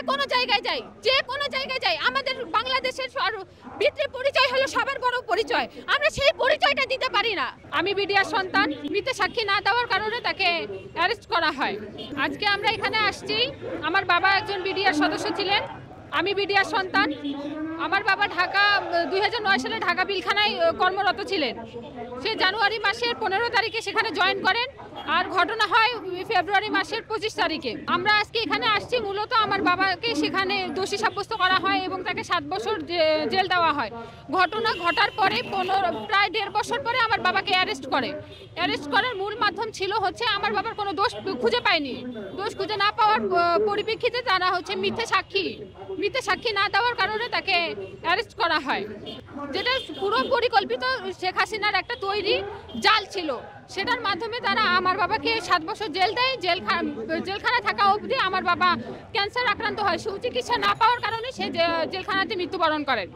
কোনো জায়গায় যাই, যে কোনো জায়গায় যাই, আমাদের বাংলাদেশের ভিত্তি পরিচয় হলো সবার বড় পরিচয়। আমরা সেই পরিচয়টা দিতে পারি না। আমি বিডিআর সন্তান, মৃত্যু সাক্ষী না দেওয়ার কারণে তাকে অ্যারেস্ট করা হয়। আজকে আমরা এখানে আসছি, আমার বাবা একজন বিডিআর সদস্য ছিলেন, আমি বিডিআর সন্তান। আমার বাবা 2009 সালে ঢাকা পিলখানায় কর্মরত ছিলেন। সে জানুয়ারি মাসের 15 তারিখে সেখানে জয়েন করেন, আর ঘটনা হয় ফেব্রুয়ারি মাসের 25 তারিখে। আমরা আজকে এখানে আসছি মূলত আমার বাবাকে সেখানে দোষী সাব্যস্ত করা হয় এবং তাকে 7 বছর জেল দেওয়া হয়। ঘটনা ঘটার পরে প্রায় 1.5 বছর পরে আমার বাবাকে অ্যারেস্ট করে। অ্যারেস্ট করার মূল মাধ্যম ছিল হচ্ছে আমার বাবার কোনো দোষ খুঁজে পায়নি। দোষ খুঁজে না পাওয়ার পরিপ্রেক্ষিতে তারা হচ্ছে মিথ্যে সাক্ষী না দেওয়ার কারণে তাকে অ্যারেস্ট করা হয়, যেটা পুরো পরিকল্পিত শেখ হাসিনার একটা তৈরি জাল ছিল। সেটার মাধ্যমে তারা আমার বাবাকে 7 বছর জেল দেয়। জেলখানায় থাকা অবধি আমার বাবা ক্যান্সার আক্রান্ত হয়, সুচিকিৎসা না পাওয়ার কারণে সে জেলখানাতে মৃত্যুবরণ করেন।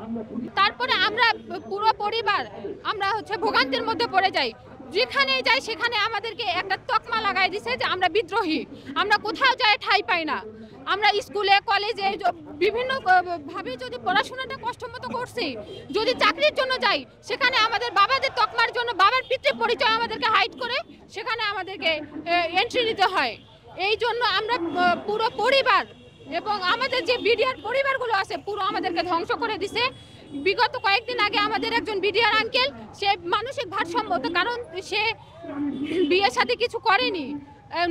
তারপরে আমরা পুরো পরিবার আমরা হচ্ছে ভোগান্তির মধ্যে পড়ে যাই। যেখানে যাই সেখানে আমাদেরকে একটা তকমা লাগাই দিছে যে আমরা বিদ্রোহী। আমরা কোথাও যাই ঠাঁই পাই না। আমরা স্কুলে কলেজে বিভিন্ন ভাবে যদি পড়াশোনাটা কষ্টমতো করছি, যদি চাকরির জন্য যাই, সেখানে আমাদের বাবাদের তকমার জন্য বাবার পিতৃ পরিচয় আমাদেরকে হাইড করে সেখানে আমাদেরকে এন্ট্রি নিতে হয়। এই জন্য আমরা পুরো পরিবার এবং আমাদের যে বিডিআর পরিবারগুলো আছে পুরো আমাদেরকে ধ্বংস করে দিছে। বিগত কয়েকদিন আগে আমাদের একজন বিডিআর আঙ্কেল, সে মানসিক ভারসাম্য, কারণ সে বিয়ের সাথে কিছু করেনি,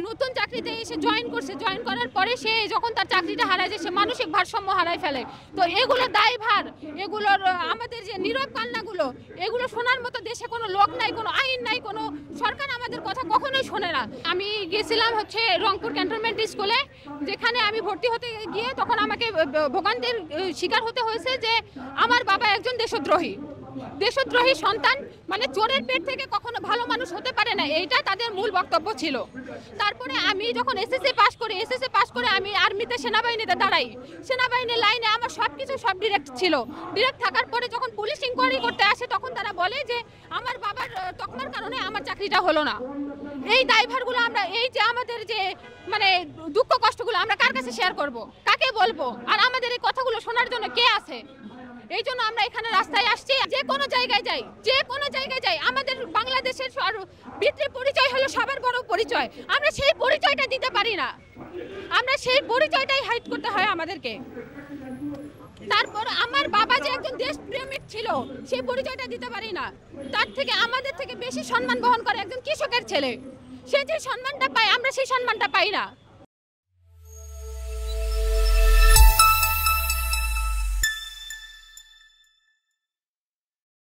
নতুন চাকরিতে এসে জয়েন করছে। জয়েন করার পরে সে যখন তার চাকরিটা হারায় যায়, সে মানসিক ভারসাম্য হারায় ফেলে। তো এগুলো দায়ভার, এগুলোর আমাদের যে নীরব কান্নাগুলো, এগুলো শোনার মতো দেশে কোনো লোক নাই, কোনো আইন নাই, কোনো সরকার আমাদের কথা কখনোই শোনে না। আমি গেছিলাম হচ্ছে রংপুর ক্যান্টনমেন্ট স্কুলে, যেখানে আমি ভর্তি হতে গিয়ে তখন আমাকে ভোগান্তির শিকার হতে হয়েছে যে আমার বাবা একজন দেশদ্রোহী সন্তান, মানে চোরের পেট থেকে কখনো ভালো মানুষ হতে পারে না, এইটা তাদের মূল বক্তব্য ছিল। তারপরে আমি যখন এসএসসি পাস করে আমি আর্মিতে সেনাবাহিনীতে দাঁড়াই। সেনাবাহিনীর লাইনে আমার সব ডিরেক্ট ছিল। ডিরেক্ট থাকার পরে যখন পুলিশ ইনকোয়ারি করতে আসে, তখন তারা বলে যে আমার বাবার তকমার কারণে আমার চাকরিটা হলো না। এই দায়ভারগুলো আমরা, এই যে আমাদের যে মানে দুঃখ কষ্টগুলো আমরা কার কাছে শেয়ার করব, কাকে বলবো, আর আমাদের এই কথাগুলো শোনার জন্য কে আছে? এই জন্য আমরা এখানে রাস্তায় আসছি। যে কোনো জায়গায় যাই, আমাদের বাংলাদেশের ভিত্তি পরিচয় হলো সবার বড় পরিচয়। আমরা সেই পরিচয়টা দিতে পারি না। আমরা সেই পরিচয়টাই হাইড করতে হয় আমাদেরকে। তারপর আমার বাবা যে একজন দেশপ্রেমিক ছিল, সেই পরিচয়টা দিতে পারি না। তার থেকে আমাদের থেকে বেশি সম্মান বহন করে একজন কৃষকের ছেলে। সে যে সম্মানটা পায়, আমরা সেই সম্মানটা পাই না।